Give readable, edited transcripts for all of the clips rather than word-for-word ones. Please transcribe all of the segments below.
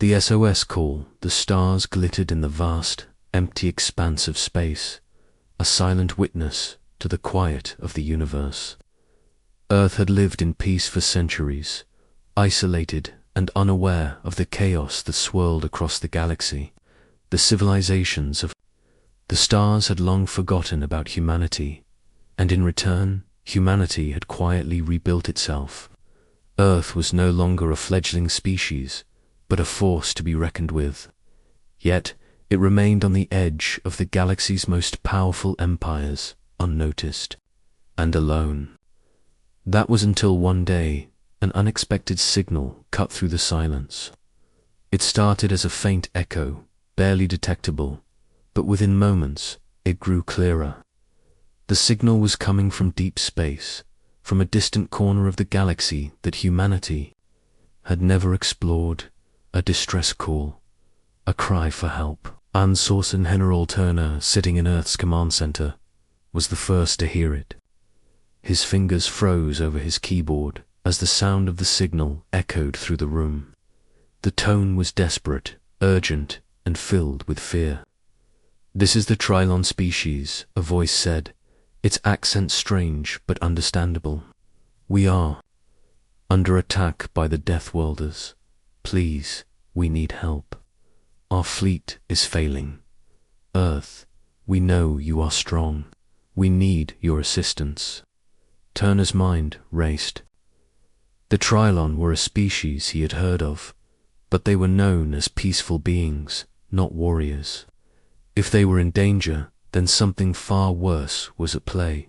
The SOS call, the stars glittered in the vast, empty expanse of space, a silent witness to the quiet of the universe. Earth had lived in peace for centuries, isolated and unaware of the chaos that swirled across the galaxy. The civilizations of the stars had long forgotten about humanity, and in return, humanity had quietly rebuilt itself. Earth was no longer a fledgling species, but a force to be reckoned with. Yet, it remained on the edge of the galaxy's most powerful empires, unnoticed and alone. That was until one day, an unexpected signal cut through the silence. It started as a faint echo, barely detectable, but within moments, it grew clearer. The signal was coming from deep space, from a distant corner of the galaxy that humanity had never explored, a distress call, a cry for help. Ansorsen General Turner, sitting in Earth's command center, was the first to hear it. His fingers froze over his keyboard as the sound of the signal echoed through the room. The tone was desperate, urgent, and filled with fear. "This is the Trilon species," a voice said, its accent strange but understandable. "We are under attack by the Deathworlders. Please, we need help. Our fleet is failing. Earth, we know you are strong. We need your assistance." Turner's mind raced. The Trilon were a species he had heard of, but they were known as peaceful beings, not warriors. If they were in danger, then something far worse was at play.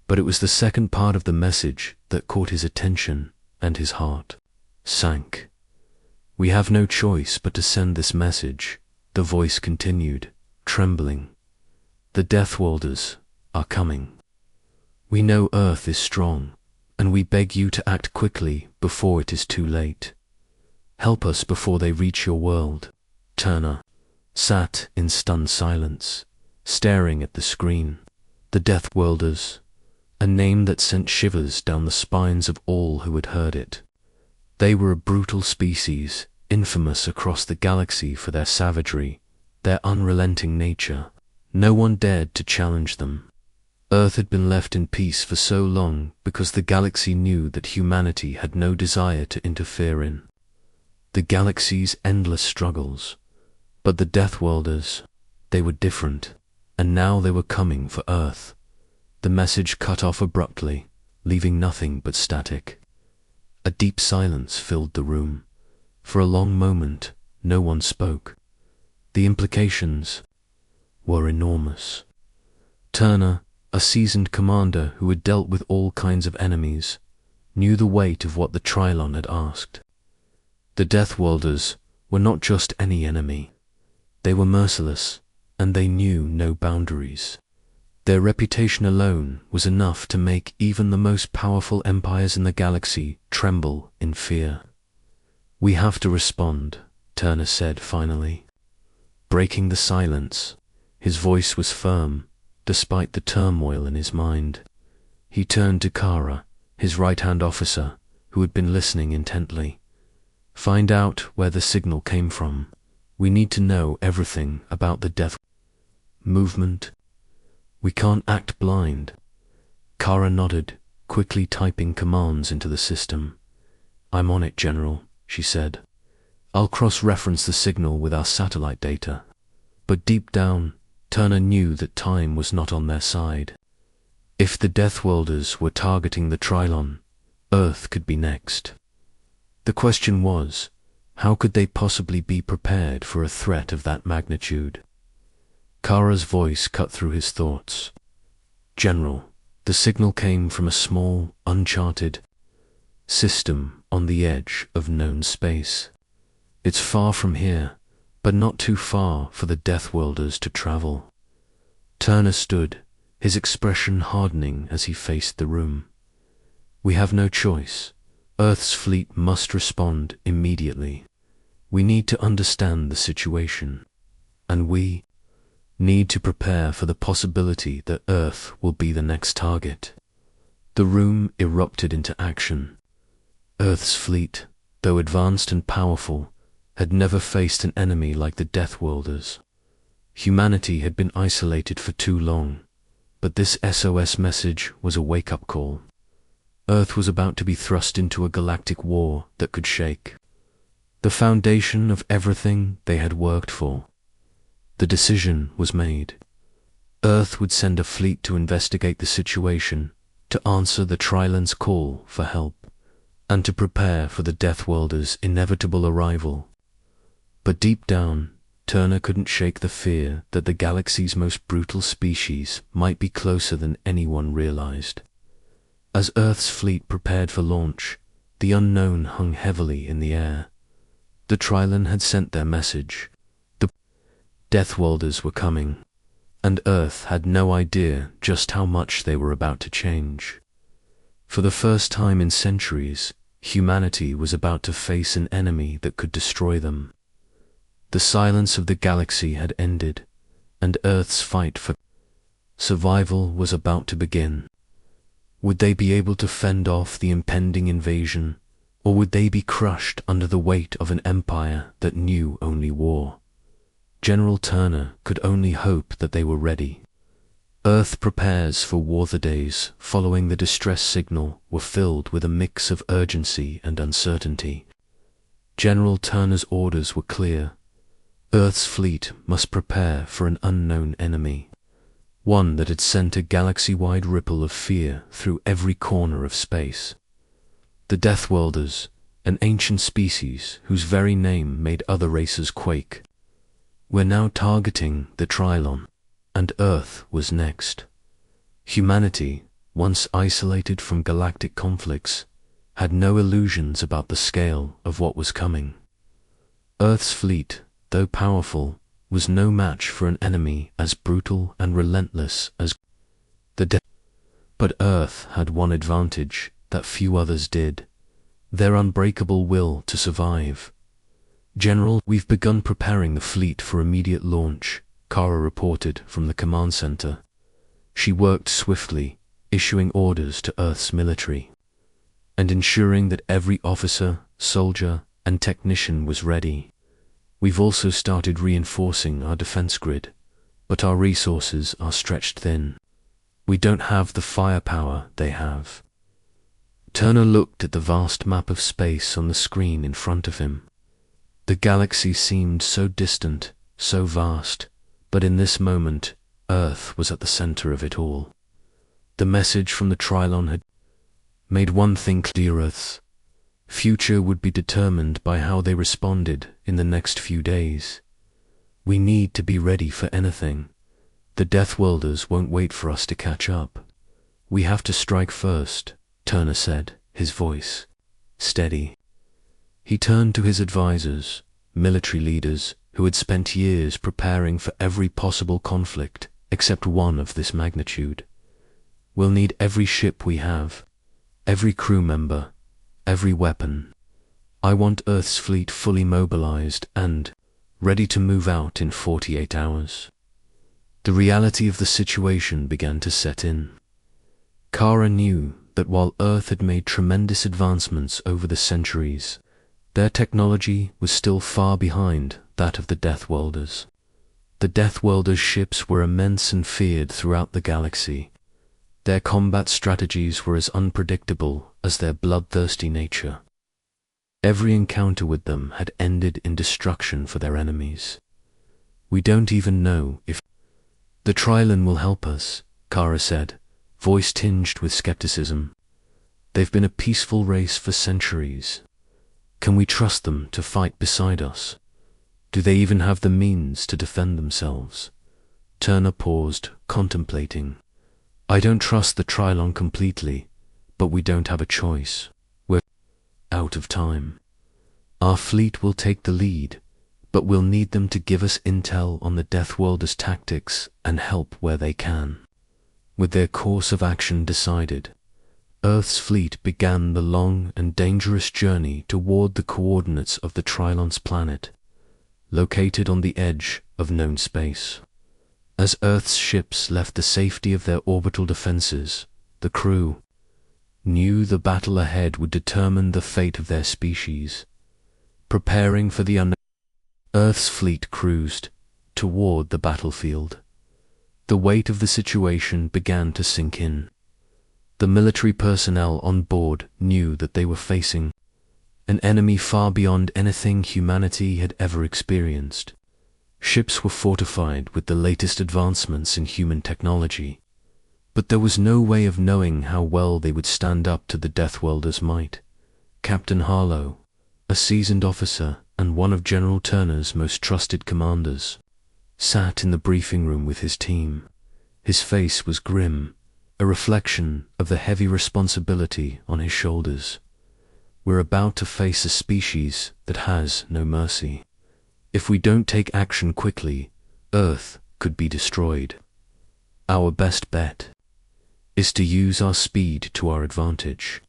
But it was the second part of the message that caught his attention, and his heart sank. "We have no choice but to send this message," the voice continued, trembling. "The Deathworlders are coming. We know Earth is strong, and we beg you to act quickly before it is too late. Help us before they reach your world." Turner sat in stunned silence, staring at the screen. The Deathworlders, a name that sent shivers down the spines of all who had heard it. They were a brutal species, infamous across the galaxy for their savagery, their unrelenting nature. No one dared to challenge them. Earth had been left in peace for so long because the galaxy knew that humanity had no desire to interfere in the galaxy's endless struggles. But the Deathworlders, they were different, and now they were coming for Earth. The message cut off abruptly, leaving nothing but static. A deep silence filled the room. For a long moment, no one spoke. The implications were enormous. Turner, a seasoned commander who had dealt with all kinds of enemies, knew the weight of what the Trilon had asked. The Deathworlders were not just any enemy. They were merciless, and they knew no boundaries. Their reputation alone was enough to make even the most powerful empires in the galaxy tremble in fear. "We have to respond," Turner said finally. Breaking the silence, his voice was firm, despite the turmoil in his mind. He turned to Kara, his right-hand officer, who had been listening intently. "Find out where the signal came from. We need to know everything about the death movement. We can't act blind." Kara nodded, quickly typing commands into the system. "I'm on it, General," she said. "I'll cross-reference the signal with our satellite data." But deep down, Turner knew that time was not on their side. If the Deathworlders were targeting the Trilon, Earth could be next. The question was, how could they possibly be prepared for a threat of that magnitude? Kara's voice cut through his thoughts. "General, the signal came from a small, uncharted system on the edge of known space. It's far from here, but not too far for the Deathworlders to travel." Turner stood, his expression hardening as he faced the room. "We have no choice. Earth's fleet must respond immediately. We need to understand the situation, and we need to prepare for the possibility that Earth will be the next target." The room erupted into action. Earth's fleet, though advanced and powerful, had never faced an enemy like the Deathworlders. Humanity had been isolated for too long, but this SOS message was a wake-up call. Earth was about to be thrust into a galactic war that could shake the foundation of everything they had worked for. The decision was made. Earth would send a fleet to investigate the situation, to answer the Trilon's call for help, and to prepare for the Deathworlders' inevitable arrival. But deep down, Turner couldn't shake the fear that the galaxy's most brutal species might be closer than anyone realized. As Earth's fleet prepared for launch, the unknown hung heavily in the air. The Trilon had sent their message. The Deathworlders were coming, and Earth had no idea just how much they were about to change. For the first time in centuries, humanity was about to face an enemy that could destroy them. The silence of the galaxy had ended, and Earth's fight for survival was about to begin. Would they be able to fend off the impending invasion, or would they be crushed under the weight of an empire that knew only war? General Turner could only hope that they were ready. Earth prepares for war. The days following the distress signal were filled with a mix of urgency and uncertainty. General Turner's orders were clear. Earth's fleet must prepare for an unknown enemy, one that had sent a galaxy-wide ripple of fear through every corner of space. The Deathworlders, an ancient species whose very name made other races quake, were now targeting the Trilon, and Earth was next. Humanity, once isolated from galactic conflicts, had no illusions about the scale of what was coming. Earth's fleet, though powerful, was no match for an enemy as brutal and relentless as the But Earth had one advantage that few others did: their unbreakable will to survive. "General, we've begun preparing the fleet for immediate launch," Kara reported from the command center. She worked swiftly, issuing orders to Earth's military, and ensuring that every officer, soldier, and technician was ready. "We've also started reinforcing our defense grid, but our resources are stretched thin. We don't have the firepower they have." Turner looked at the vast map of space on the screen in front of him. The galaxy seemed so distant, so vast, but in this moment, Earth was at the center of it all. The message from the Trilon had made one thing clear: Earth's future would be determined by how they responded in the next few days. "We need to be ready for anything. The Deathworlders won't wait for us to catch up. We have to strike first," Turner said, his voice steady. He turned to his advisors, military leaders who had spent years preparing for every possible conflict except one of this magnitude. "We'll need every ship we have, every crew member, every weapon. I want Earth's fleet fully mobilized and ready to move out in 48 hours. The reality of the situation began to set in. Kara knew that while Earth had made tremendous advancements over the centuries, their technology was still far behind that of the Deathworlders. The Deathworlders' ships were immense and feared throughout the galaxy. Their combat strategies were as unpredictable as their bloodthirsty nature. Every encounter with them had ended in destruction for their enemies. "We don't even know if the Trilon will help us," Kara said, voice tinged with skepticism. "They've been a peaceful race for centuries. Can we trust them to fight beside us? Do they even have the means to defend themselves?" Turner paused, contemplating. "I don't trust the Trilon completely, but we don't have a choice. We're out of time. Our fleet will take the lead, but we'll need them to give us intel on the Deathworlders' tactics and help where they can." With their course of action decided, Earth's fleet began the long and dangerous journey toward the coordinates of the Trilon's planet, located on the edge of known space. As Earth's ships left the safety of their orbital defenses, the crew knew the battle ahead would determine the fate of their species. Preparing for the unknown, Earth's fleet cruised toward the battlefield. The weight of the situation began to sink in. The military personnel on board knew that they were facing an enemy far beyond anything humanity had ever experienced. Ships were fortified with the latest advancements in human technology, but there was no way of knowing how well they would stand up to the Deathworlders' might. Captain Harlow, a seasoned officer and one of General Turner's most trusted commanders, sat in the briefing room with his team. His face was grim, a reflection of the heavy responsibility on his shoulders. We're about to face a species that has no mercy. If we don't take action quickly, Earth could be destroyed. Our best bet is to use our speed to our advantage.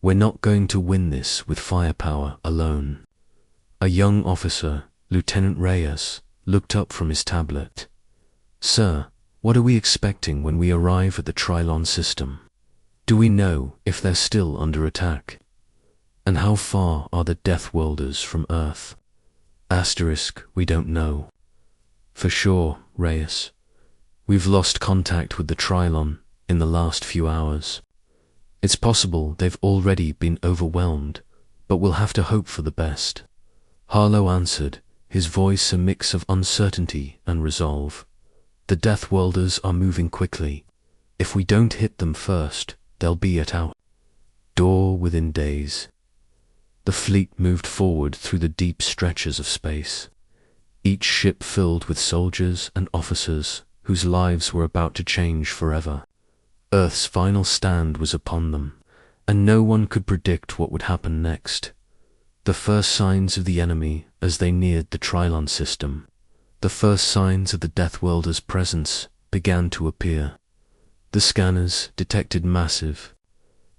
We're not going to win this with firepower alone. A young officer, Lieutenant Reyes, looked up from his tablet. Sir, what are we expecting when we arrive at the Trilon system? Do we know if they're still under attack? And how far are the Deathworlders from Earth? We don't know. For sure, Reyes. We've lost contact with the Trilon in the last few hours. It's possible they've already been overwhelmed, but we'll have to hope for the best. Harlow answered, his voice a mix of uncertainty and resolve. The Deathworlders are moving quickly. If we don't hit them first, they'll be at our door within days. The fleet moved forward through the deep stretches of space, each ship filled with soldiers and officers whose lives were about to change forever. Earth's final stand was upon them, and no one could predict what would happen next. The first signs of the enemy as they neared the Trilon system, the first signs of the Deathworlders' presence began to appear. The scanners detected massive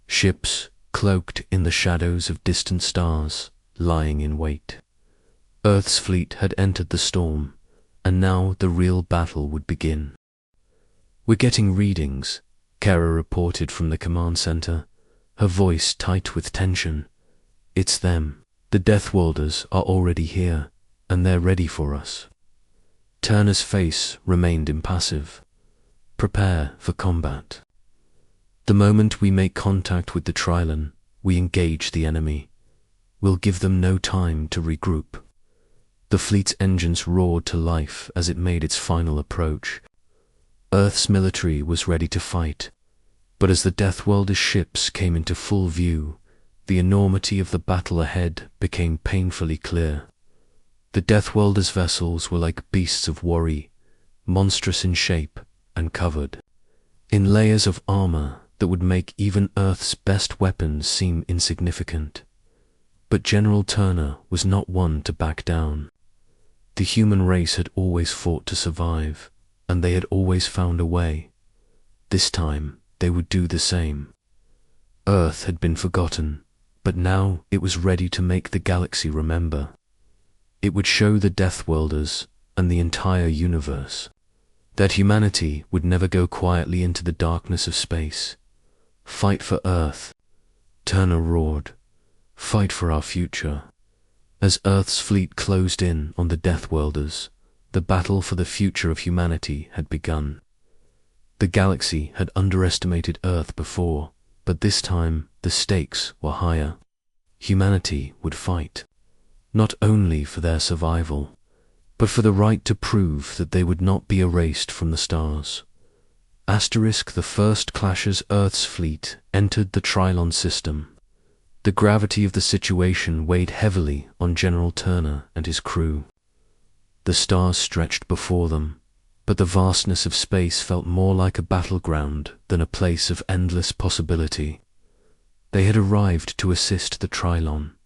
ships cloaked in the shadows of distant stars, lying in wait. Earth's fleet had entered the storm, and now the real battle would begin. We're getting readings, Kara reported from the command center, her voice tight with tension. It's them. The Deathworlders are already here, and they're ready for us. Turner's face remained impassive. Prepare for combat. The moment we make contact with the Trilon, we engage the enemy. We'll give them no time to regroup. The fleet's engines roared to life as it made its final approach. Earth's military was ready to fight, but as the Deathworlders' ships came into full view, the enormity of the battle ahead became painfully clear. The Deathworlders' vessels were like beasts of worry, monstrous in shape and covered in layers of armor that would make even Earth's best weapons seem insignificant. But General Turner was not one to back down. The human race had always fought to survive, and they had always found a way. This time, they would do the same. Earth had been forgotten, but now it was ready to make the galaxy remember. It would show the Deathworlders and the entire universe that humanity would never go quietly into the darkness of space. Fight for Earth, Turner roared. Fight for our future. As Earth's fleet closed in on the Deathworlders, the battle for the future of humanity had begun. The galaxy had underestimated Earth before, but this time the stakes were higher. Humanity would fight, not only for their survival, but for the right to prove that they would not be erased from the stars. The first clash as Earth's fleet entered the Trilon system. The gravity of the situation weighed heavily on General Turner and his crew. The stars stretched before them, but the vastness of space felt more like a battleground than a place of endless possibility. They had arrived to assist the Trilon,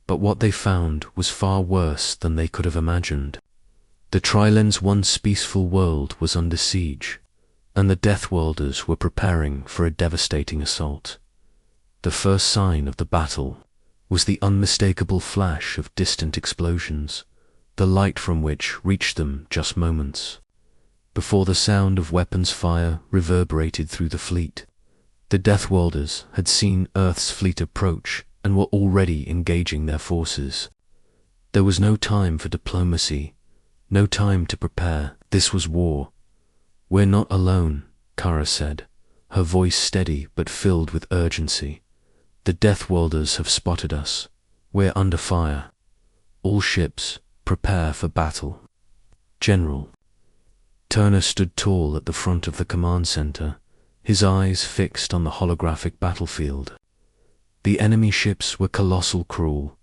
but what they found was far worse than they could have imagined. The Trilon's once peaceful world was under siege, and the Deathworlders were preparing for a devastating assault. The first sign of the battle was the unmistakable flash of distant explosions, the light from which reached them just moments before the sound of weapons fire reverberated through the fleet. The Deathworlders had seen Earth's fleet approach and were already engaging their forces. There was no time for diplomacy, no time to prepare. This was war. "We're not alone," Kara said, her voice steady but filled with urgency. "The Deathworlders have spotted us. We're under fire. All ships, prepare for battle." "General." Turner stood tall at the front of the command center, his eyes fixed on the holographic battlefield. The enemy ships were colossal, cruel,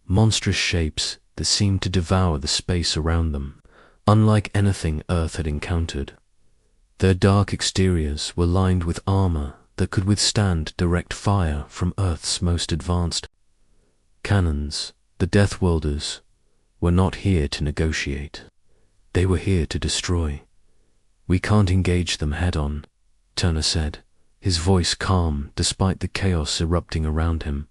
monstrous shapes that seemed to devour the space around them, unlike anything Earth had encountered. Their dark exteriors were lined with armor that could withstand direct fire from Earth's most advanced cannons. The Deathworlders were not here to negotiate. They were here to destroy. "We can't engage them head-on," Turner said, his voice calm despite the chaos erupting around him.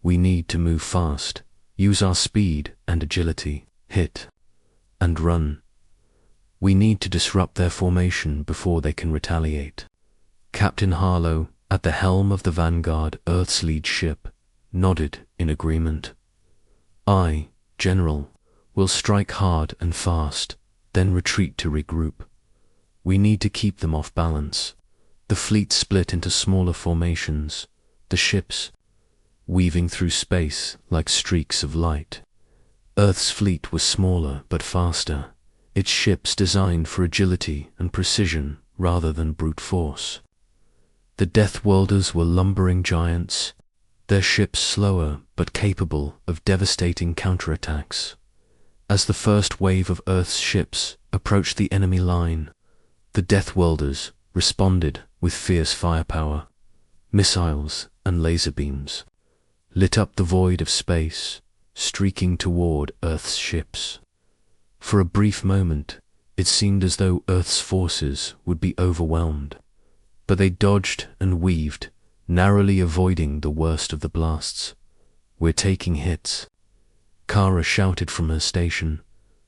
"We need to move fast, use our speed and agility, hit and run. We need to disrupt their formation before they can retaliate." Captain Harlow, at the helm of the Vanguard, Earth's lead ship, nodded in agreement. "Aye, General, we'll strike hard and fast, then retreat to regroup. We need to keep them off balance." The fleet split into smaller formations, the ships weaving through space like streaks of light. Earth's fleet was smaller but faster, its ships designed for agility and precision rather than brute force. The Deathworlders were lumbering giants, their ships slower but capable of devastating counterattacks. As the first wave of Earth's ships approached the enemy line, the Deathworlders responded with fierce firepower. Missiles and laser beams lit up the void of space, streaking toward Earth's ships. For a brief moment, it seemed as though Earth's forces would be overwhelmed, but they dodged and weaved, narrowly avoiding the worst of the blasts. "We're taking hits," Kara shouted from her station,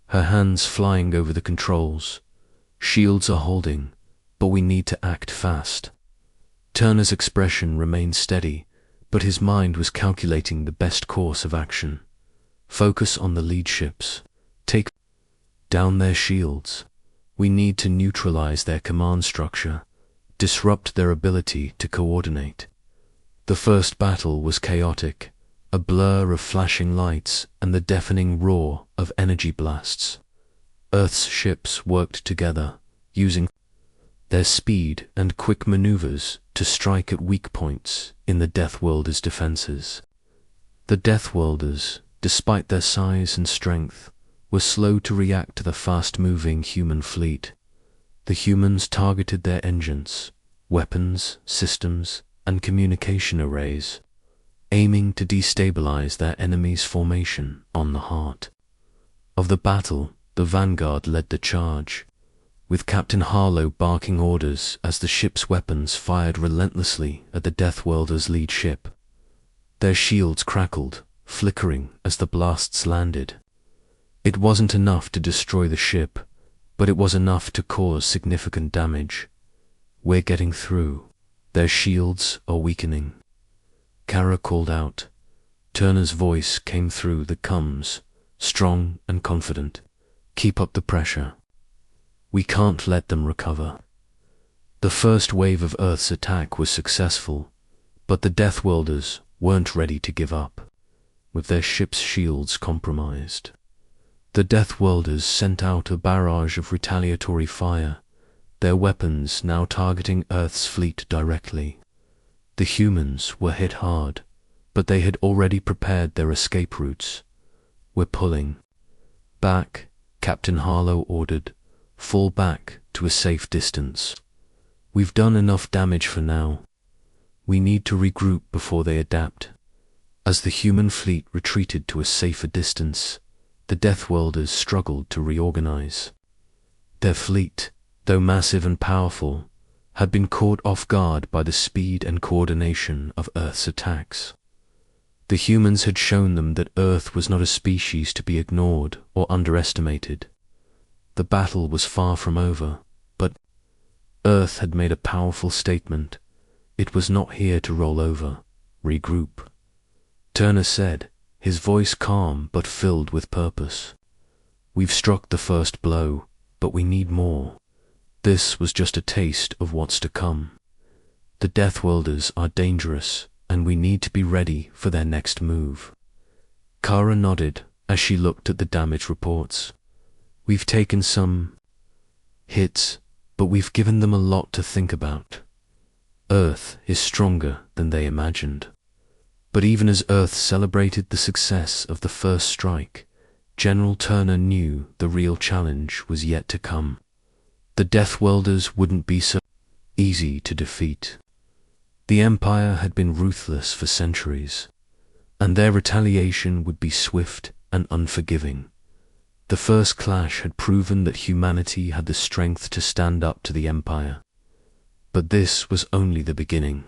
her hands flying over the controls. "Shields are holding, but we need to act fast." Turner's expression remained steady, but his mind was calculating the best course of action. "Focus on the lead ships. Take down their shields. We need to neutralize their command structure, disrupt their ability to coordinate." The first battle was chaotic, a blur of flashing lights and the deafening roar of energy blasts. Earth's ships worked together, using their speed and quick maneuvers to strike at weak points in the Deathworlders' defenses. The Deathworlders, despite their size and strength, were slow to react to the fast-moving human fleet. The humans targeted their engines, weapons, systems, and communication arrays, aiming to destabilize their enemy's formation on the heart of the battle. The Vanguard led the charge, with Captain Harlow barking orders as the ship's weapons fired relentlessly at the Deathworlders' lead ship. Their shields crackled, flickering as the blasts landed. It wasn't enough to destroy the ship, but it was enough to cause significant damage. "We're getting through. Their shields are weakening," Kara called out. Turner's voice came through the comms, strong and confident. "Keep up the pressure. We can't let them recover." The first wave of Earth's attack was successful, but the Deathworlders weren't ready to give up, with their ship's shields compromised. The Deathworlders sent out a barrage of retaliatory fire, their weapons now targeting Earth's fleet directly. The humans were hit hard, but they had already prepared their escape routes. "We're pulling back," Captain Harlow ordered. "Fall back to a safe distance. We've done enough damage for now. We need to regroup before they adapt." As the human fleet retreated to a safer distance, the Deathworlders struggled to reorganize. Their fleet, though massive and powerful, had been caught off guard by the speed and coordination of Earth's attacks. The humans had shown them that Earth was not a species to be ignored or underestimated. The battle was far from over, but Earth had made a powerful statement. It was not here to roll over, regroup. Turner said, his voice calm but filled with purpose. "We've struck the first blow, but we need more. This was just a taste of what's to come. The Deathworlders are dangerous, and we need to be ready for their next move." Kara nodded as she looked at the damage reports. "We've taken some hits, but we've given them a lot to think about. Earth is stronger than they imagined." But even as Earth celebrated the success of the first strike, General Turner knew the real challenge was yet to come. The Deathworlders wouldn't be so easy to defeat. The Empire had been ruthless for centuries, and their retaliation would be swift and unforgiving. The first clash had proven that humanity had the strength to stand up to the Empire. But this was only the beginning.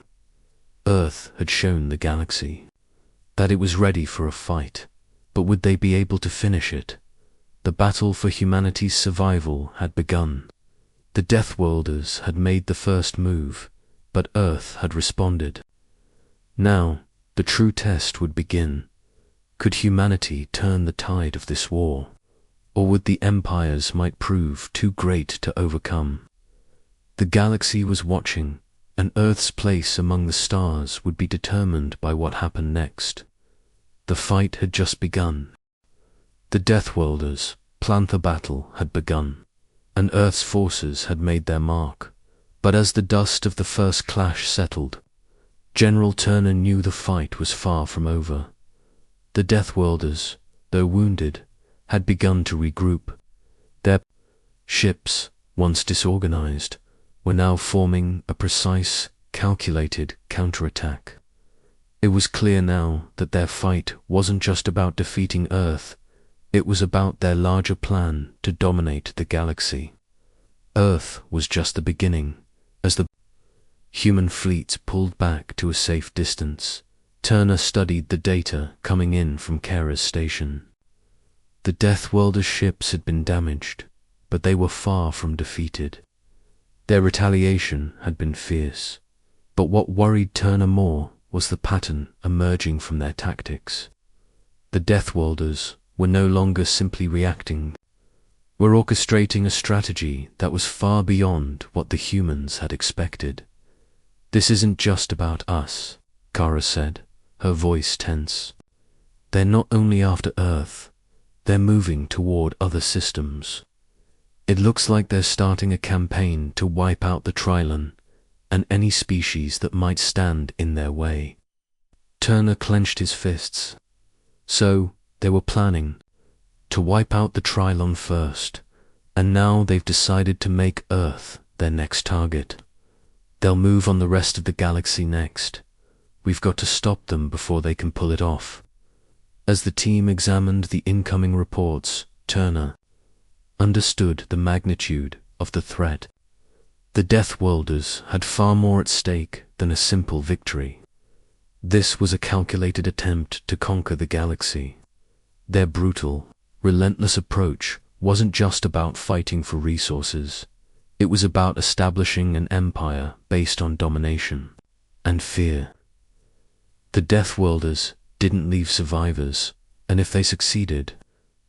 Earth had shown the galaxy that it was ready for a fight, but would they be able to finish it? The battle for humanity's survival had begun. The Deathworlders had made the first move, but Earth had responded. Now, the true test would begin. Could humanity turn the tide of this war? Or would the Empire's might prove too great to overcome? The galaxy was watching, and Earth's place among the stars would be determined by what happened next. The fight had just begun. The Deathworlders' Planther battle had begun, and Earth's forces had made their mark. But as the dust of the first clash settled, General Turner knew the fight was far from over. The Deathworlders, though wounded, had begun to regroup. Their ships, once disorganized, were now forming a precise, calculated counterattack. It was clear now that their fight wasn't just about defeating Earth, it was about their larger plan to dominate the galaxy. Earth was just the beginning. As the human fleets pulled back to a safe distance, Turner studied the data coming in from Kara's station. The Deathworlders' ships had been damaged, but they were far from defeated. Their retaliation had been fierce, but what worried Turner more was the pattern emerging from their tactics. The Deathworlders were no longer simply reacting, were orchestrating a strategy that was far beyond what the humans had expected. "This isn't just about us," Kara said, her voice tense. "They're not only after Earth, they're moving toward other systems. It looks like they're starting a campaign to wipe out the Trilon and any species that might stand in their way." Turner clenched his fists. So, they were planning to wipe out the Trilon first, and now they've decided to make Earth their next target. They'll move on the rest of the galaxy next. We've got to stop them before they can pull it off. As the team examined the incoming reports, Turner understood the magnitude of the threat. The Deathworlders had far more at stake than a simple victory. This was a calculated attempt to conquer the galaxy. Their brutal, relentless approach wasn't just about fighting for resources. It was about establishing an empire based on domination and fear. The Deathworlders didn't leave survivors, and if they succeeded,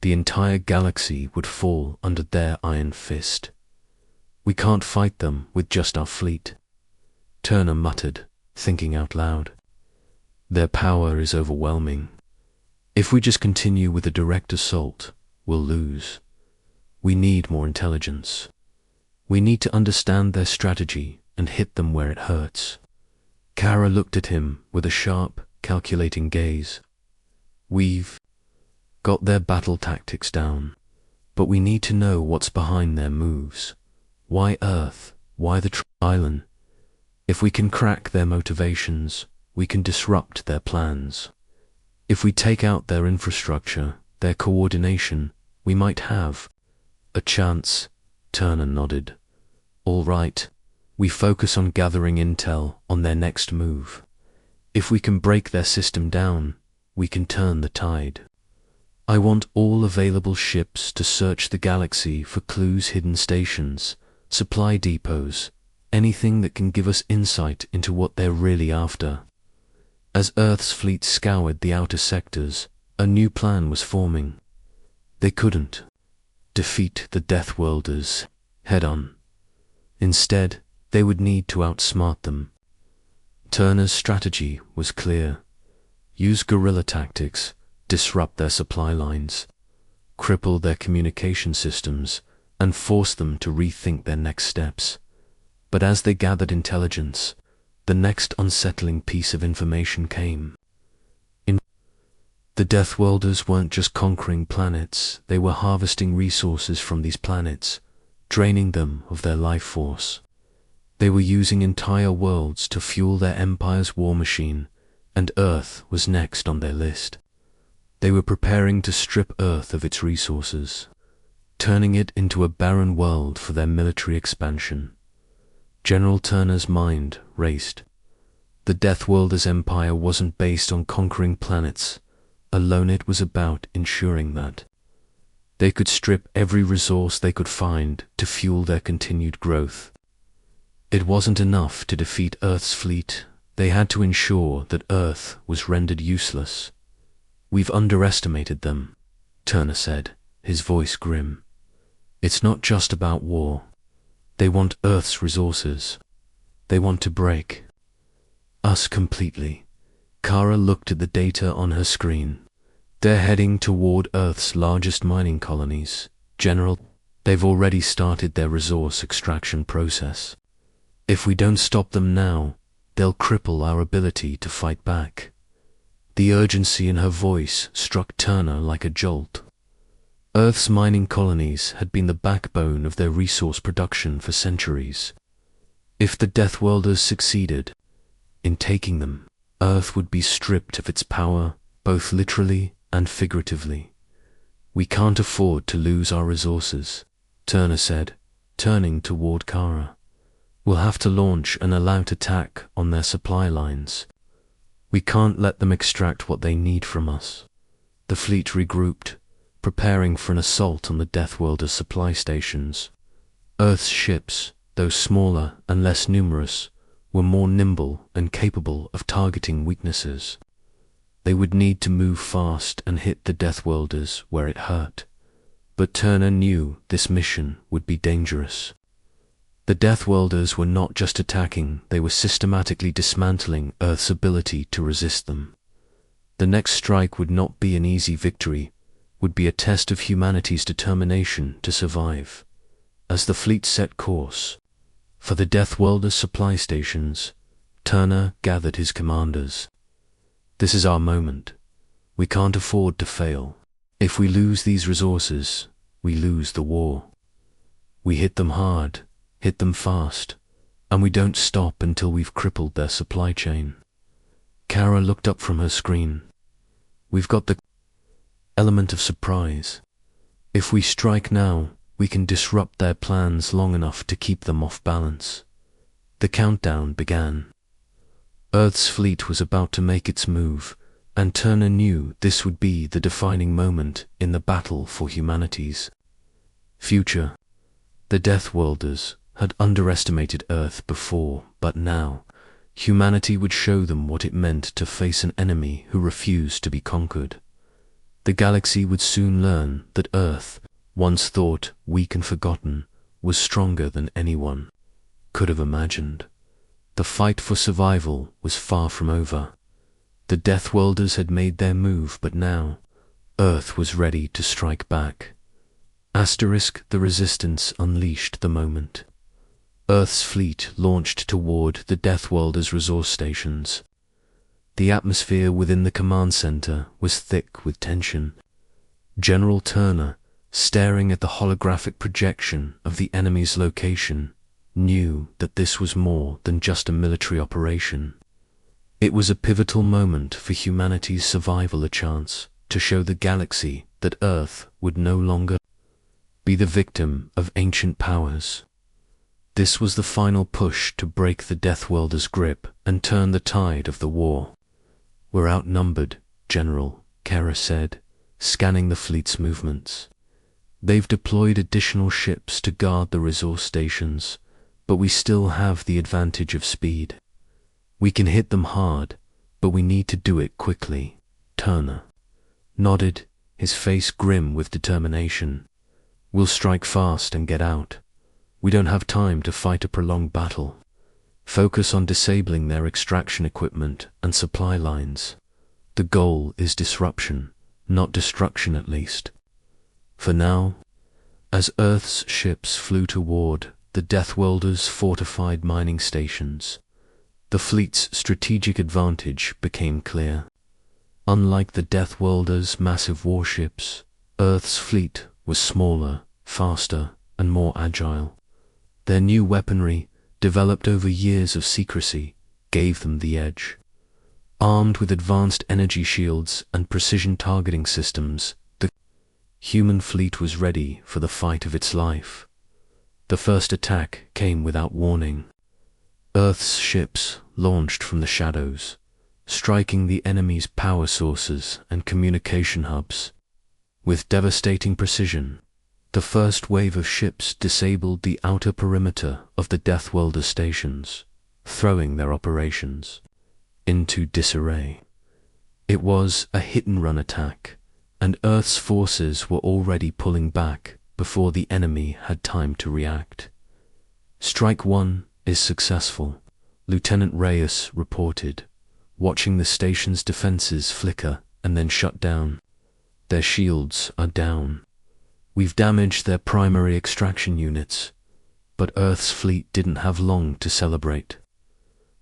the entire galaxy would fall under their iron fist. "We can't fight them with just our fleet," Turner muttered, thinking out loud. "Their power is overwhelming. If we just continue with a direct assault, we'll lose. We need more intelligence. We need to understand their strategy and hit them where it hurts." Kara looked at him with a sharp, calculating gaze. "We've got their battle tactics down, but we need to know what's behind their moves. Why Earth? Why the Trilon? If we can crack their motivations, we can disrupt their plans. If we take out their infrastructure, their coordination, we might have a chance." Turner nodded. "All right. We focus on gathering intel on their next move. If we can break their system down, we can turn the tide. I want all available ships to search the galaxy for clues, hidden stations, supply depots, anything that can give us insight into what they're really after." As Earth's fleet scoured the outer sectors, A new plan was forming. They couldn't defeat the Deathworlders head-on. Instead, they would need to outsmart them. Turner's strategy was clear. Use guerrilla tactics, disrupt their supply lines, cripple their communication systems, and force them to rethink their next steps. But as they gathered intelligence, the next unsettling piece of information came. The Deathworlders weren't just conquering planets, they were harvesting resources from these planets, draining them of their life force. They were using entire worlds to fuel their empire's war machine, and Earth was next on their list. They were preparing to strip Earth of its resources, turning it into a barren world for their military expansion. General Turner's mind raced. The Deathworlders' empire wasn't based on conquering planets. Alone, it was about ensuring that they could strip every resource they could find to fuel their continued growth. It wasn't enough to defeat Earth's fleet. They had to ensure that Earth was rendered useless. "We've underestimated them," Turner said, his voice grim. "It's not just about war. They want Earth's resources. They want to break us completely." Kara looked at the data on her screen. "They're heading toward Earth's largest mining colonies. General, they've already started their resource extraction process. If we don't stop them now, they'll cripple our ability to fight back." The urgency in her voice struck Turner like a jolt. Earth's mining colonies had been the backbone of their resource production for centuries. If the Deathworlders succeeded in taking them, Earth would be stripped of its power, both literally and figuratively. "We can't afford to lose our resources," Turner said, turning toward Kara. "We'll have to launch an all-out attack on their supply lines. We can't let them extract what they need from us." The fleet regrouped, preparing for an assault on the Deathworlders' supply stations. Earth's ships, though smaller and less numerous, were more nimble and capable of targeting weaknesses. They would need to move fast and hit the Deathworlders where it hurt. But Turner knew this mission would be dangerous. The Deathworlders were not just attacking, they were systematically dismantling Earth's ability to resist them. The next strike would not be an easy victory, would be a test of humanity's determination to survive. As the fleet set course for the Deathworlders' supply stations, Turner gathered his commanders. "This is our moment. We can't afford to fail. If we lose these resources, we lose the war. We hit them hard, hit them fast, and we don't stop until we've crippled their supply chain." Kara looked up from her screen. "We've got the element of surprise. If we strike now, we can disrupt their plans long enough to keep them off balance." The countdown began. Earth's fleet was about to make its move, and Turner knew this would be the defining moment in the battle for humanity's future. The Deathworlders had underestimated Earth before, but now, humanity would show them what it meant to face an enemy who refused to be conquered. The galaxy would soon learn that Earth, once thought weak and forgotten, was stronger than anyone could have imagined. The fight for survival was far from over. The Deathworlders had made their move, but now Earth was ready to strike back. The resistance unleashed the moment. Earth's fleet launched toward the Deathworlders' resource stations. The atmosphere within the command center was thick with tension. General Turner, staring at the holographic projection of the enemy's location, knew that this was more than just a military operation. It was a pivotal moment for humanity's survival, a chance to show the galaxy that Earth would no longer be the victim of ancient powers. This was the final push to break the Deathworlders' grip and turn the tide of the war. "We're outnumbered, General," Kara said, scanning the fleet's movements. "They've deployed additional ships to guard the resource stations, but we still have the advantage of speed. We can hit them hard, but we need to do it quickly, Turner." nodded, his face grim with determination. "We'll strike fast and get out. We don't have time to fight a prolonged battle. Focus on disabling their extraction equipment and supply lines. The goal is disruption, not destruction at least. For now." As Earth's ships flew toward the Deathworlders' fortified mining stations, the fleet's strategic advantage became clear. Unlike the Deathworlders' massive warships, Earth's fleet was smaller, faster, and more agile. Their new weaponry, developed over years of secrecy, gave them the edge. Armed with advanced energy shields and precision targeting systems, the human fleet was ready for the fight of its life. The first attack came without warning. Earth's ships launched from the shadows, striking the enemy's power sources and communication hubs. With devastating precision, the first wave of ships disabled the outer perimeter of the Deathworlder stations, throwing their operations into disarray. It was a hit-and-run attack, and Earth's forces were already pulling back before the enemy had time to react. "Strike one is successful," Lieutenant Reyes reported, watching the station's defenses flicker and then shut down. "Their shields are down. We've damaged their primary extraction units." But Earth's fleet didn't have long to celebrate.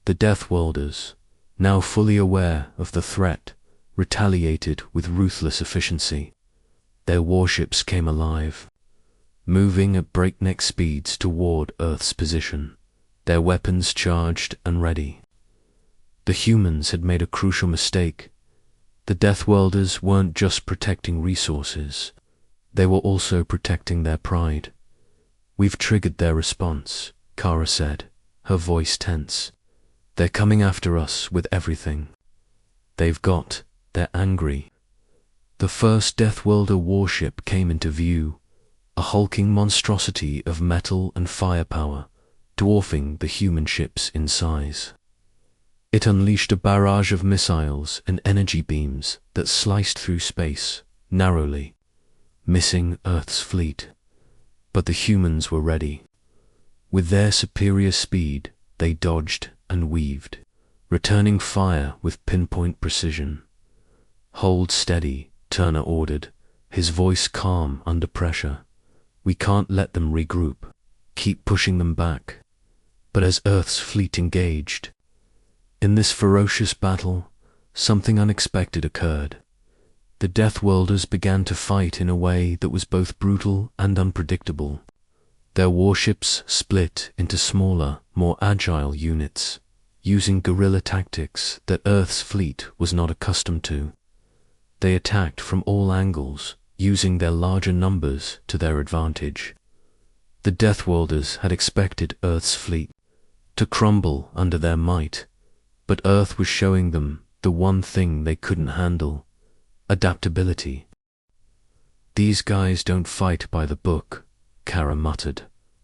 The Deathworlders, now fully aware of the threat, retaliated with ruthless efficiency. Their warships came alive, moving at breakneck speeds toward Earth's position, their weapons charged and ready. The humans had made a crucial mistake. The Deathworlders weren't just protecting resources, they were also protecting their pride. "We've triggered their response," Kara said, her voice tense. "They're coming after us with everything. They're angry." The first Deathworlder warship came into view, a hulking monstrosity of metal and firepower, dwarfing the human ships in size. It unleashed a barrage of missiles and energy beams that sliced through space, narrowly, missing Earth's fleet. But the humans were ready. With their superior speed, they dodged and weaved, returning fire with pinpoint precision. "Hold steady," Turner ordered, his voice calm under pressure. "We can't let them regroup. Keep pushing them back." But as Earth's fleet engaged, in this ferocious battle, something unexpected occurred. The Deathworlders began to fight in a way that was both brutal and unpredictable. Their warships split into smaller, more agile units, using guerrilla tactics that Earth's fleet was not accustomed to. They attacked from all angles, using their larger numbers to their advantage. The Deathworlders had expected Earth's fleet to crumble under their might, but Earth was showing them the one thing they couldn't handle: adaptability. "These guys don't fight by the book," Kara muttered,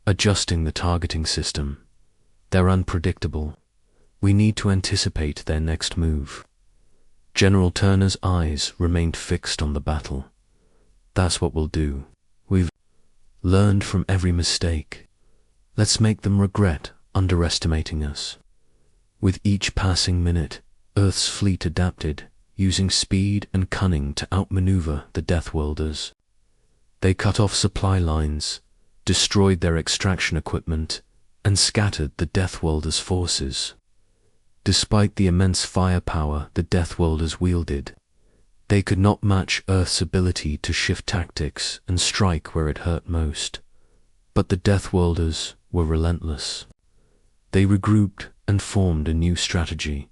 adjusting the targeting system. "They're unpredictable. We need to anticipate their next move." General Turner's eyes remained fixed on the battle. "That's what we'll do. We've learned from every mistake. Let's make them regret underestimating us." With each passing minute, Earth's fleet adapted, using speed and cunning to outmaneuver the Deathworlders. They cut off supply lines, destroyed their extraction equipment, and scattered the Deathworlders' forces. Despite the immense firepower the Deathworlders wielded, they could not match Earth's ability to shift tactics and strike where it hurt most. But the Deathworlders were relentless. They regrouped and formed a new strategy,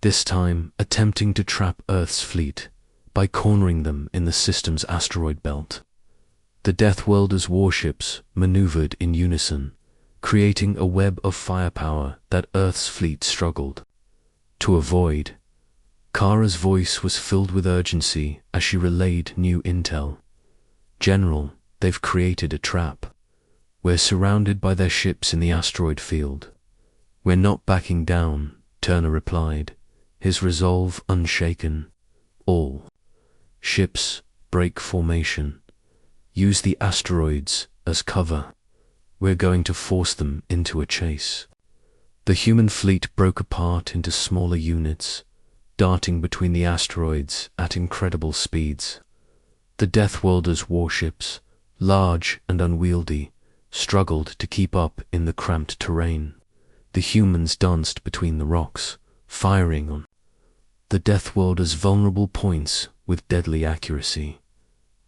this time attempting to trap Earth's fleet by cornering them in the system's asteroid belt. The Deathworlders' warships maneuvered in unison, creating a web of firepower that Earth's fleet struggled to avoid. Kara's voice was filled with urgency as she relayed new intel. "General, they've created a trap. We're surrounded by their ships in the asteroid field." "We're not backing down," Turner replied, his resolve unshaken. "All Ships, break formation. Use the asteroids as cover. We're going to force them into a chase. The human fleet broke apart into smaller units, darting between the asteroids at incredible speeds. The Deathworlders' warships, large and unwieldy, struggled to keep up in the cramped terrain. The humans danced between the rocks, firing on the Deathworlders' vulnerable points with deadly accuracy.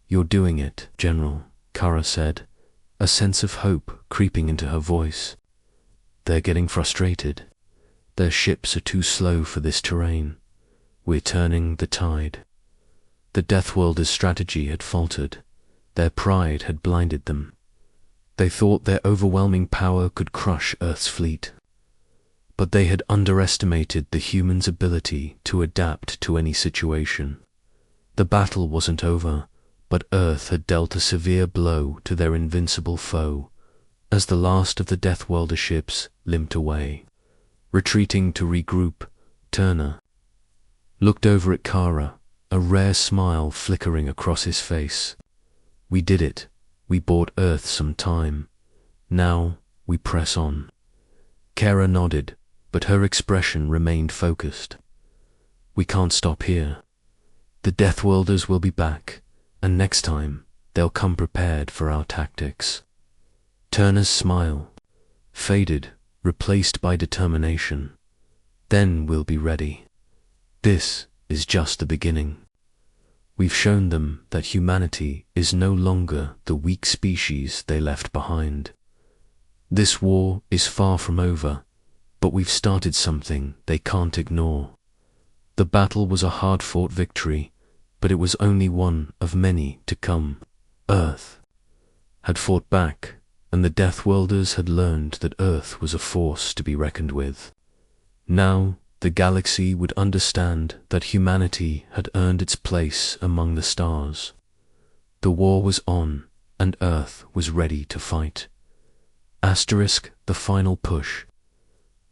"You're doing it, General," Kara said, a sense of hope creeping into her voice. "They're getting frustrated. Their ships are too slow for this terrain. We're turning the tide." The Deathworlders' strategy had faltered. Their pride had blinded them. They thought their overwhelming power could crush Earth's fleet. But they had underestimated the humans' ability to adapt to any situation. The battle wasn't over, but Earth had dealt a severe blow to their invincible foe, as the last of the Deathworlder ships limped away. Retreating to regroup, Turner looked over at Kara, a rare smile flickering across his face. "We did it. We bought Earth some time. Now we press on." Kara nodded, but her expression remained focused. "We can't stop here. The Deathworlders will be back, and next time they'll come prepared for our tactics." Turner's smile faded, replaced by determination. "Then we'll be ready. This is just the beginning. We've shown them that humanity is no longer the weak species they left behind. This war is far from over, but we've started something they can't ignore." The battle was a hard-fought victory, but it was only one of many to come. Earth had fought back, and the Deathworlders had learned that Earth was a force to be reckoned with. Now the galaxy would understand that humanity had earned its place among the stars. The war was on, and Earth was ready to fight. The final push.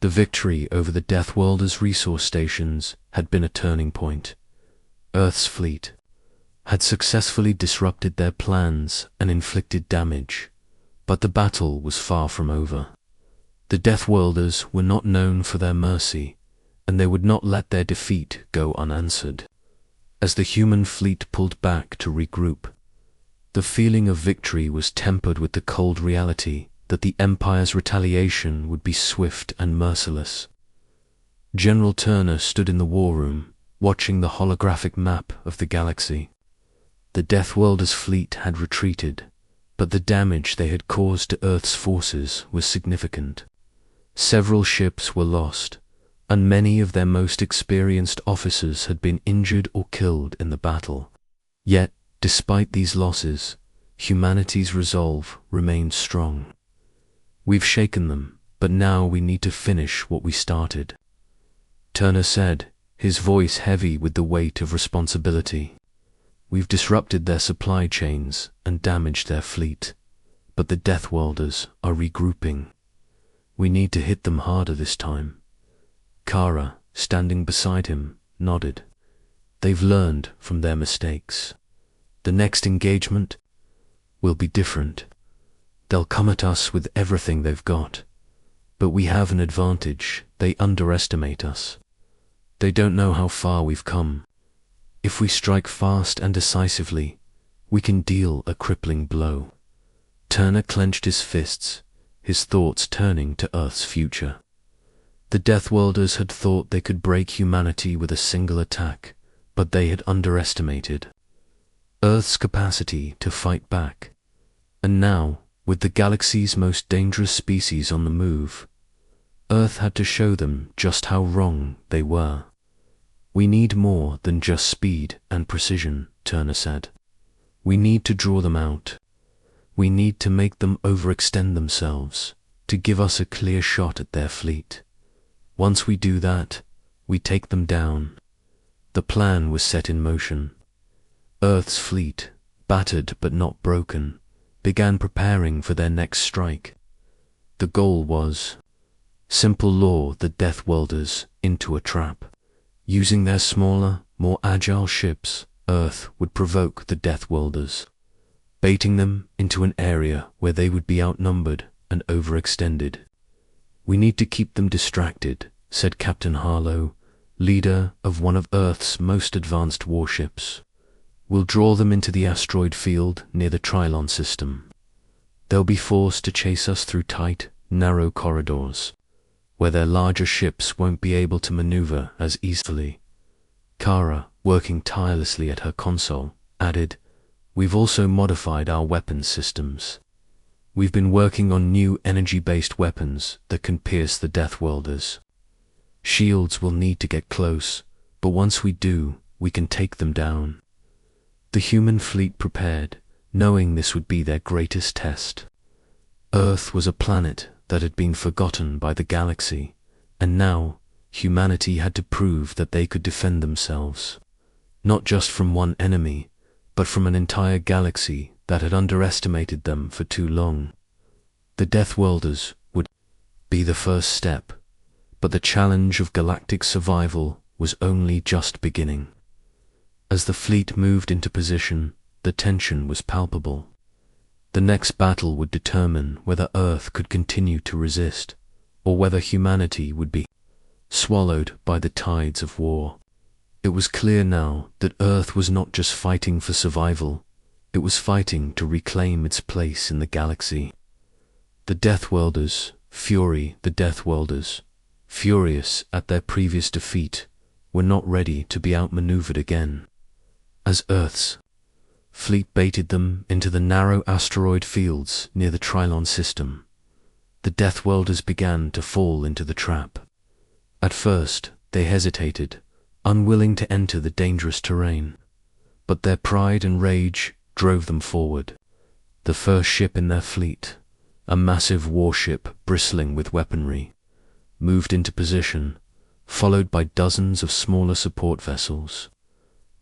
The victory over the Deathworlders' resource stations had been a turning point. Earth's fleet had successfully disrupted their plans and inflicted damage, but the battle was far from over. The Deathworlders were not known for their mercy, and they would not let their defeat go unanswered. As the human fleet pulled back to regroup, the feeling of victory was tempered with the cold reality that the Empire's retaliation would be swift and merciless. General Turner stood in the war room, watching the holographic map of the galaxy. The Deathworlders' fleet had retreated, but the damage they had caused to Earth's forces was significant. Several ships were lost, and many of their most experienced officers had been injured or killed in the battle. Yet, despite these losses, humanity's resolve remained strong. "We've shaken them, but now we need to finish what we started," Turner said, his voice heavy with the weight of responsibility. "We've disrupted their supply chains and damaged their fleet, but the Deathworlders are regrouping. We need to hit them harder this time." Kara, standing beside him, nodded. "They've learned from their mistakes. The next engagement will be different. They'll come at us with everything they've got, but we have an advantage. They underestimate us. They don't know how far we've come. If we strike fast and decisively, we can deal a crippling blow." Turner clenched his fists, his thoughts turning to Earth's future. The Deathworlders had thought they could break humanity with a single attack, but they had underestimated Earth's capacity to fight back. And now, with the galaxy's most dangerous species on the move, Earth had to show them just how wrong they were. "We need more than just speed and precision," Turner said. "We need to draw them out. We need to make them overextend themselves, to give us a clear shot at their fleet. Once we do that, we take them down." The plan was set in motion. Earth's fleet, battered but not broken, began preparing for their next strike. The goal was simple: lure the Deathworlders into a trap. Using their smaller, more agile ships, Earth would provoke the Deathworlders, baiting them into an area where they would be outnumbered and overextended. "We need to keep them distracted," said Captain Harlow, leader of one of Earth's most advanced warships. "We'll draw them into the asteroid field near the Trilon system. They'll be forced to chase us through tight, narrow corridors, where their larger ships won't be able to maneuver as easily." Kara, working tirelessly at her console, added, "We've also modified our weapons systems. We've been working on new energy-based weapons that can pierce the Deathworlders. Shields will need to get close, but once we do, we can take them down." The human fleet prepared, knowing this would be their greatest test. Earth was a planet that had been forgotten by the galaxy, and now humanity had to prove that they could defend themselves, not just from one enemy, but from an entire galaxy that had underestimated them for too long. The Deathworlders would be the first step, but the challenge of galactic survival was only just beginning. As the fleet moved into position, the tension was palpable. The next battle would determine whether Earth could continue to resist, or whether humanity would be swallowed by the tides of war. It was clear now that Earth was not just fighting for survival, it was fighting to reclaim its place in the galaxy. The Deathworlders, the Deathworlders, furious at their previous defeat, were not ready to be outmaneuvered again. As Earth's fleet baited them into the narrow asteroid fields near the Trilon system, the Deathworlders began to fall into the trap. At first, they hesitated, unwilling to enter the dangerous terrain, but their pride and rage drove them forward. The first ship in their fleet, a massive warship bristling with weaponry, moved into position, followed by dozens of smaller support vessels.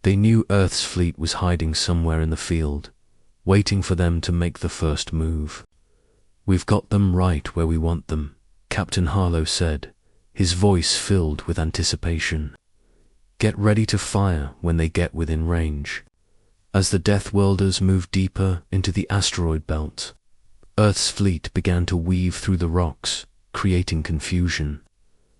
They knew Earth's fleet was hiding somewhere in the field, waiting for them to make the first move. "We've got them right where we want them," Captain Harlow said, his voice filled with anticipation. "Get ready to fire when they get within range." As the Deathworlders moved deeper into the asteroid belt, Earth's fleet began to weave through the rocks, creating confusion.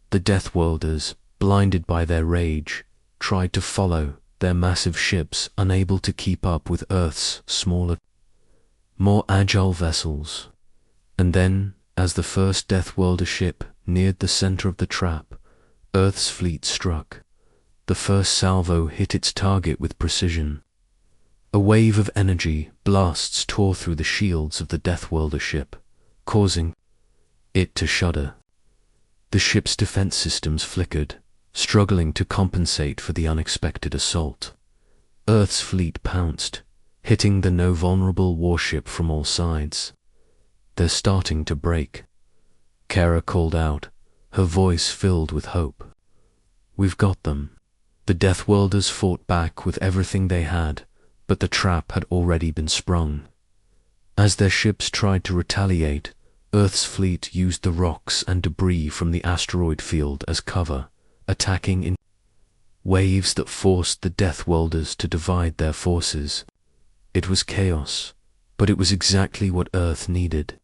The Deathworlders, blinded by their rage, tried to follow, their massive ships unable to keep up with Earth's smaller, more agile vessels. And then, as the first Deathworlder ship neared the center of the trap, Earth's fleet struck. The first salvo hit its target with precision. A wave of energy blasts tore through the shields of the Deathworlder ship, causing it to shudder. The ship's defense systems flickered, struggling to compensate for the unexpected assault. Earth's fleet pounced, hitting the no-vulnerable warship from all sides. "They're starting to break," Kara called out, her voice filled with hope. "We've got them." The Deathworlders fought back with everything they had, but the trap had already been sprung. As their ships tried to retaliate, Earth's fleet used the rocks and debris from the asteroid field as cover, attacking in waves that forced the Deathworlders to divide their forces. It was chaos, but it was exactly what Earth needed.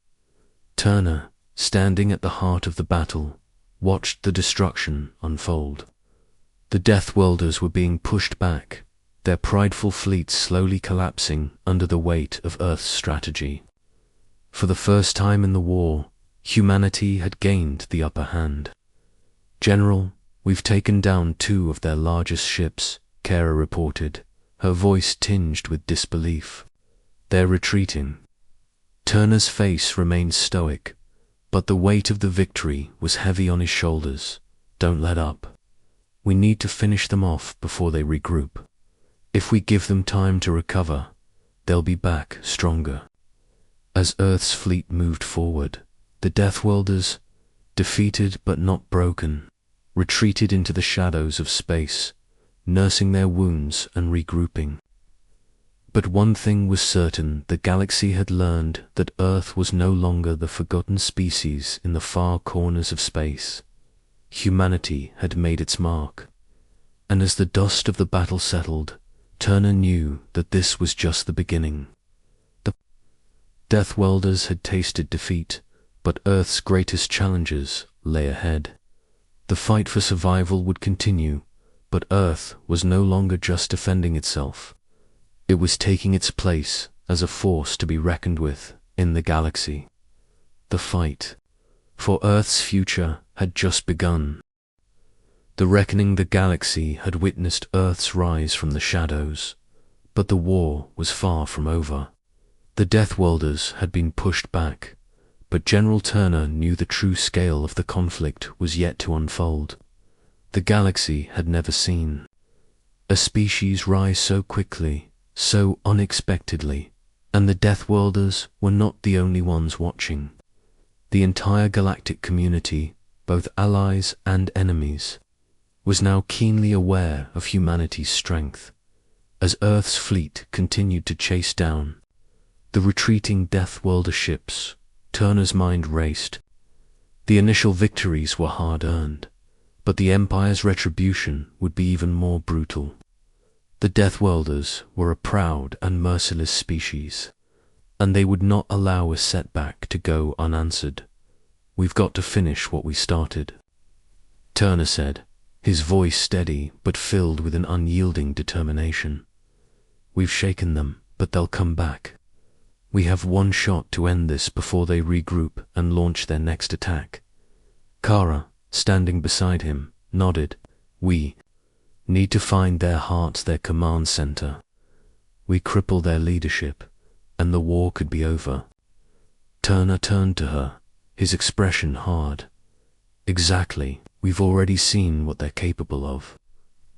Turner, standing at the heart of the battle, watched the destruction unfold. The Deathworlders were being pushed back, their prideful fleet slowly collapsing under the weight of Earth's strategy. For the first time in the war, humanity had gained the upper hand. "General, we've taken down 2 of their largest ships," Kara reported, her voice tinged with disbelief. "They're retreating." Turner's face remained stoic, but the weight of the victory was heavy on his shoulders. "Don't let up. We need to finish them off before they regroup. If we give them time to recover, they'll be back stronger." As Earth's fleet moved forward, the Deathworlders, defeated but not broken, retreated into the shadows of space, nursing their wounds and regrouping. But one thing was certain: the galaxy had learned that Earth was no longer the forgotten species in the far corners of space. Humanity had made its mark, and as the dust of the battle settled, Turner knew that this was just the beginning. The Deathworlders had tasted defeat, but Earth's greatest challenges lay ahead. The fight for survival would continue, but Earth was no longer just defending itself. It was taking its place as a force to be reckoned with in the galaxy. The fight for Earth's future had just begun. The reckoning the galaxy had witnessed Earth's rise from the shadows, but the war was far from over. The Deathworlders had been pushed back, but General Turner knew the true scale of the conflict was yet to unfold. The galaxy had never seen a species rise so quickly, so unexpectedly, and the Deathworlders were not the only ones watching. The entire galactic community, both allies and enemies, was now keenly aware of humanity's strength. As Earth's fleet continued to chase down the retreating Deathworlder ships, Turner's mind raced. The initial victories were hard-earned, but the Empire's retribution would be even more brutal. The Deathworlders were a proud and merciless species, and they would not allow a setback to go unanswered. "We've got to finish what we started," Turner said, his voice steady but filled with an unyielding determination. "We've shaken them, but they'll come back. We have one shot to end this before they regroup and launch their next attack." Kara, standing beside him, nodded. "We need to find their heart, their command center. We cripple their leadership, and the war could be over." Turner turned to her, his expression hard. "Exactly. We've already seen what they're capable of,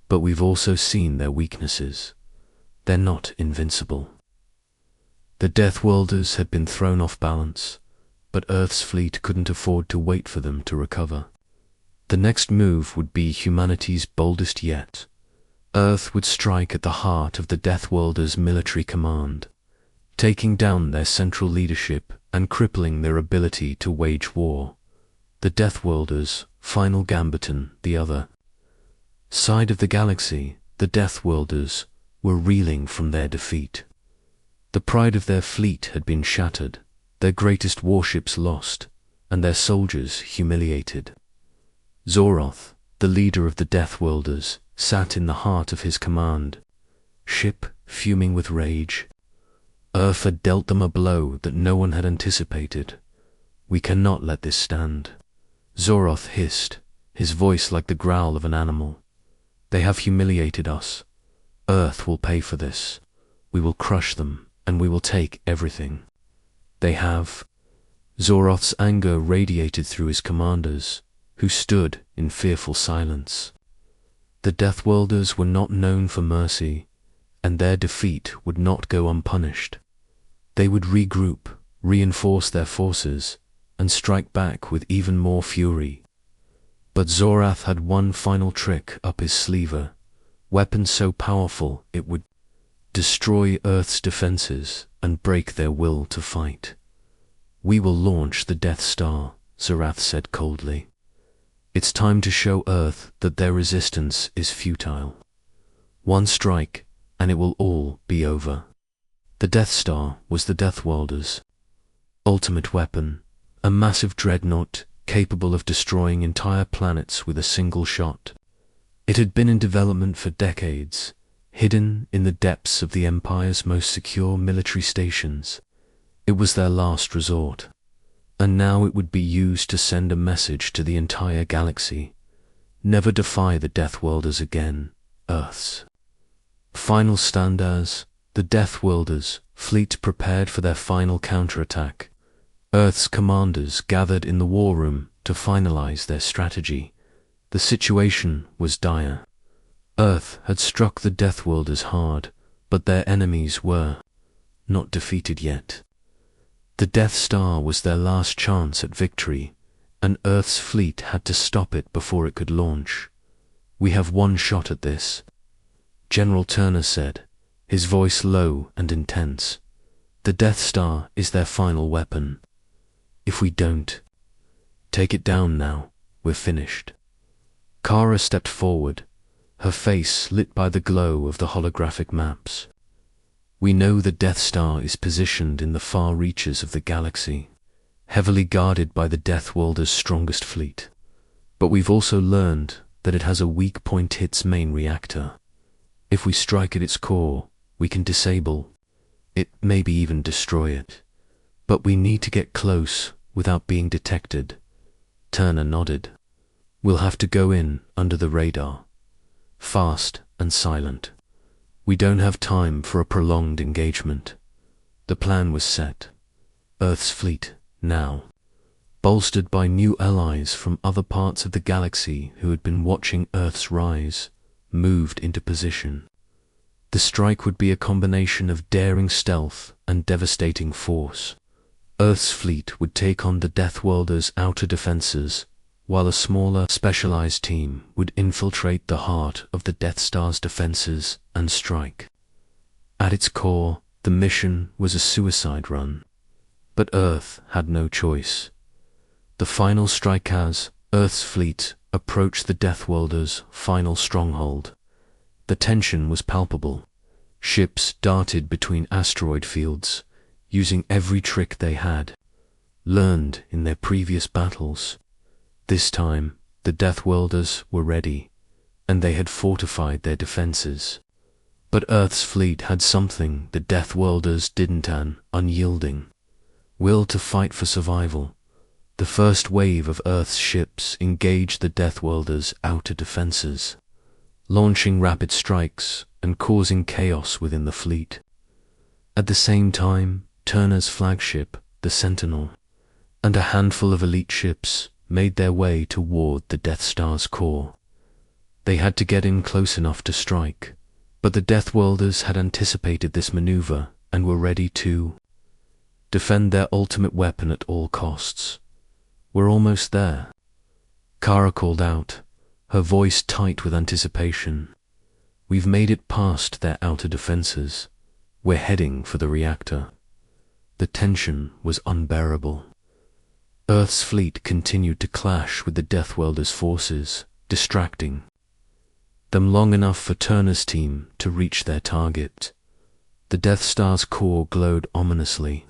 but we've also seen their weaknesses. They're not invincible." The Deathworlders had been thrown off balance, but Earth's fleet couldn't afford to wait for them to recover. The next move would be humanity's boldest yet. Earth would strike at the heart of the Deathworlders' military command, taking down their central leadership and crippling their ability to wage war. The Deathworlders' final gambit on the other side of the galaxy, the Deathworlders were reeling from their defeat. The pride of their fleet had been shattered, their greatest warships lost, and their soldiers humiliated. Zoroth, the leader of the Deathworlders, sat in the heart of his command ship, fuming with rage. Earth had dealt them a blow that no one had anticipated. "We cannot let this stand," Zoroth hissed, his voice like the growl of an animal. "They have humiliated us. Earth will pay for this. We will crush them, and we will take everything." "They have." Zoroth's anger radiated through his commanders, who stood in fearful silence. The Deathworlders were not known for mercy, and their defeat would not go unpunished. They would regroup, reinforce their forces, and strike back with even more fury. But Zorath had one final trick up his sleeve, weapon so powerful it would destroy Earth's defenses and break their will to fight. "We will launch the Death Star," Zorath said coldly. "It's time to show Earth that their resistance is futile. One strike, and it will all be over." The Death Star was the Deathworlders' ultimate weapon, a massive dreadnought capable of destroying entire planets with a single shot. It had been in development for decades, hidden in the depths of the Empire's most secure military stations. It was their last resort, and now it would be used to send a message to the entire galaxy. Never defy the Deathworlders again, Earth's final stand. As the Deathworlders' fleet prepared for their final counterattack, Earth's commanders gathered in the war room to finalize their strategy. The situation was dire. Earth had struck the Deathworlders hard, but their enemies were not defeated yet. The Death Star was their last chance at victory, and Earth's fleet had to stop it before it could launch. "We have one shot at this," General Turner said, his voice low and intense. "The Death Star is their final weapon. If we don't take it down now, we're finished." Kara stepped forward, her face lit by the glow of the holographic maps. We know the Death Star is positioned in the far reaches of the galaxy, heavily guarded by the Deathworlders' strongest fleet. But we've also learned that it has a weak point to its main reactor. If we strike at its core, we can disable it, maybe even destroy it. But we need to get close without being detected. Turner nodded. We'll have to go in under the radar, fast and silent. We don't have time for a prolonged engagement. The plan was set. Earth's fleet, now, bolstered by new allies from other parts of the galaxy who had been watching Earth's rise, moved into position. The strike would be a combination of daring stealth and devastating force. Earth's fleet would take on the Deathworlders' outer defenses, while a smaller, specialized team would infiltrate the heart of the Death Star's defenses and strike. At its core, the mission was a suicide run. But Earth had no choice. The final strike as Earth's fleet approached the Deathworlders' final stronghold. The tension was palpable. Ships darted between asteroid fields, using every trick they had learned in their previous battles. This time, the Deathworlders were ready, and they had fortified their defenses. But Earth's fleet had something the Deathworlders didn't: an unyielding will to fight for survival. The first wave of Earth's ships engaged the Deathworlders' outer defenses, launching rapid strikes and causing chaos within the fleet. At the same time, Turner's flagship, the Sentinel, and a handful of elite ships made their way toward the Death Star's core. They had to get in close enough to strike, but the Deathworlders had anticipated this maneuver and were ready to defend their ultimate weapon at all costs. We're almost there, Kara called out, her voice tight with anticipation. We've made it past their outer defenses. We're heading for the reactor. The tension was unbearable. Earth's fleet continued to clash with the Deathworlders' forces, distracting them long enough for Turner's team to reach their target. The Death Star's core glowed ominously,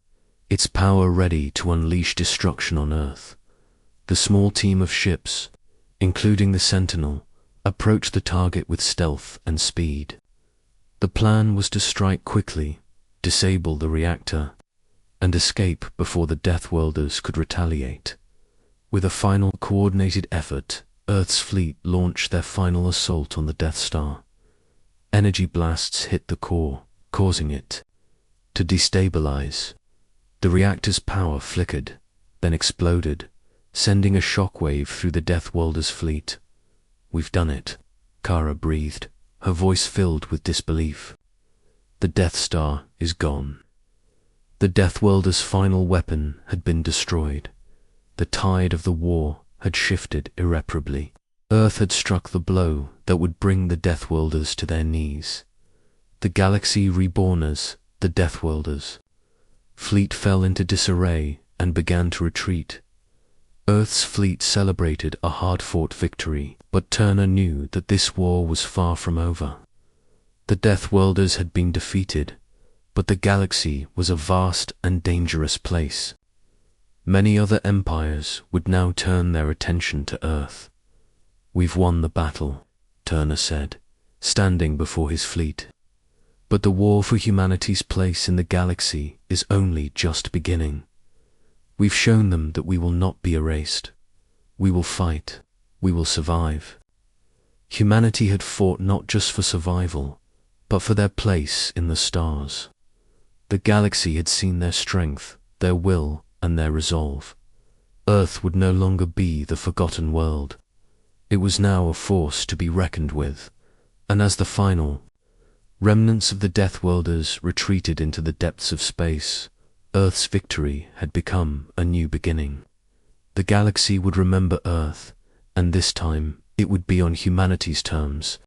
its power ready to unleash destruction on Earth. The small team of ships, including the Sentinel, approached the target with stealth and speed. The plan was to strike quickly, disable the reactor, and escape before the Deathworlders could retaliate. With a final coordinated effort, Earth's fleet launched their final assault on the Death Star. Energy blasts hit the core, causing it to destabilize. The reactor's power flickered, then exploded, sending a shockwave through the Deathworlders' fleet. We've done it, Kara breathed, her voice filled with disbelief. The Death Star is gone. The Deathworlders' final weapon had been destroyed. The tide of the war had shifted irreparably. Earth had struck the blow that would bring the Deathworlders to their knees. The galaxy reborn as the Deathworlders. Fleet fell into disarray and began to retreat. Earth's fleet celebrated a hard-fought victory, but Turner knew that this war was far from over. The Deathworlders had been defeated, but the galaxy was a vast and dangerous place. Many other empires would now turn their attention to Earth. We've won the battle, Turner said, standing before his fleet. But the war for humanity's place in the galaxy is only just beginning. We've shown them that we will not be erased. We will fight. We will survive. Humanity had fought not just for survival, but for their place in the stars. The galaxy had seen their strength, their will, and their resolve. Earth would no longer be the forgotten world. It was now a force to be reckoned with, and as the final remnants of the Deathworlders retreated into the depths of space, Earth's victory had become a new beginning. The galaxy would remember Earth, and this time it would be on humanity's terms,